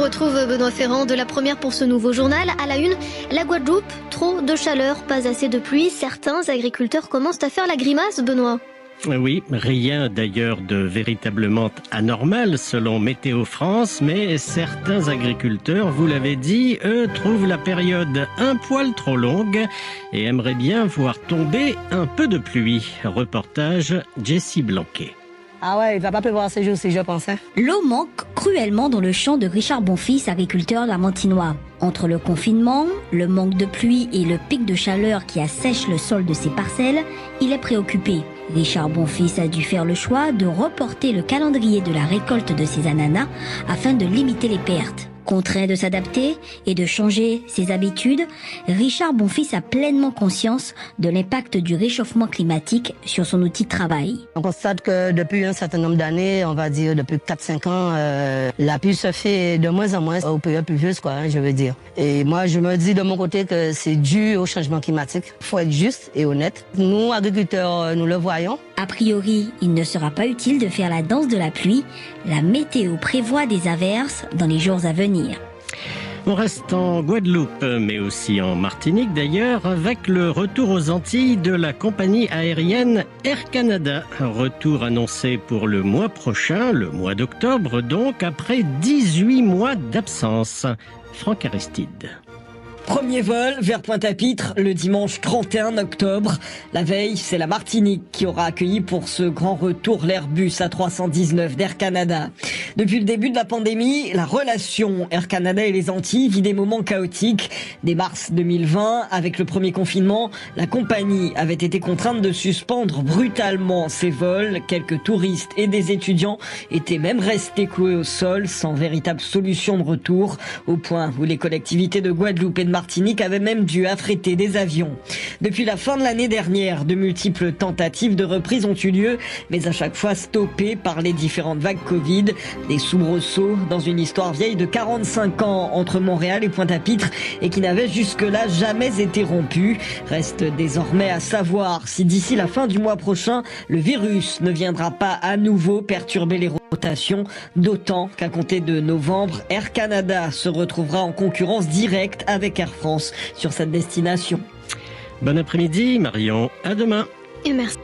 retrouve Benoît Ferrand de La Première pour ce nouveau journal. À la une, la Guadeloupe, trop de chaleur, pas assez de pluie. Certains agriculteurs commencent à faire la grimace, Benoît. Oui, rien d'ailleurs de véritablement anormal selon Météo France, mais certains agriculteurs, vous l'avez dit, eux trouvent la période un poil trop longue et aimeraient bien voir tomber un peu de pluie. Reportage Jessie Blanquet. Ah ouais, il va pas pleuvoir ces jours-ci, je pense. L'eau manque cruellement dans le champ de Richard Bonfils, agriculteur lamantinois. Entre le confinement, le manque de pluie et le pic de chaleur qui assèche le sol de ses parcelles, il est préoccupé. Richard Bonfils a dû faire le choix de reporter le calendrier de la récolte de ses ananas afin de limiter les pertes. Contraint de s'adapter et de changer ses habitudes, Richard Bonfils a pleinement conscience de l'impact du réchauffement climatique sur son outil de travail. On constate que depuis un certain nombre d'années, on va dire depuis 4-5 ans, la pluie se fait de moins en moins aux périodes pluvieuses, je veux dire. Et moi, je me dis de mon côté que c'est dû au changement climatique. Il faut être juste et honnête. Nous, agriculteurs, nous le voyons. A priori, il ne sera pas utile de faire la danse de la pluie. La météo prévoit des averses dans les jours à venir. On reste en Guadeloupe, mais aussi en Martinique d'ailleurs, avec le retour aux Antilles de la compagnie aérienne Air Canada. Retour annoncé pour le mois prochain, le mois d'octobre donc, après 18 mois d'absence. Franck Aristide. Premier vol vers Pointe-à-Pitre le dimanche 31 octobre. La veille, c'est la Martinique qui aura accueilli pour ce grand retour l'Airbus A319 d'Air Canada. Depuis le début de la pandémie, la relation Air Canada et les Antilles vit des moments chaotiques. Dès mars 2020, avec le premier confinement, la compagnie avait été contrainte de suspendre brutalement ses vols. Quelques touristes et des étudiants étaient même restés cloués au sol sans véritable solution de retour, au point où les collectivités de Guadeloupe et de Martinique avait même dû affréter des avions. Depuis la fin de l'année dernière, de multiples tentatives de reprise ont eu lieu, mais à chaque fois stoppées par les différentes vagues Covid. Des soubresauts dans une histoire vieille de 45 ans entre Montréal et Pointe-à-Pitre et qui n'avait jusque-là jamais été rompue. Reste désormais à savoir si d'ici la fin du mois prochain, le virus ne viendra pas à nouveau perturber les rotations, d'autant qu'à compter de novembre, Air Canada se retrouvera en concurrence directe avec Air France sur cette destination. Bon après-midi Marion, à demain. Et merci.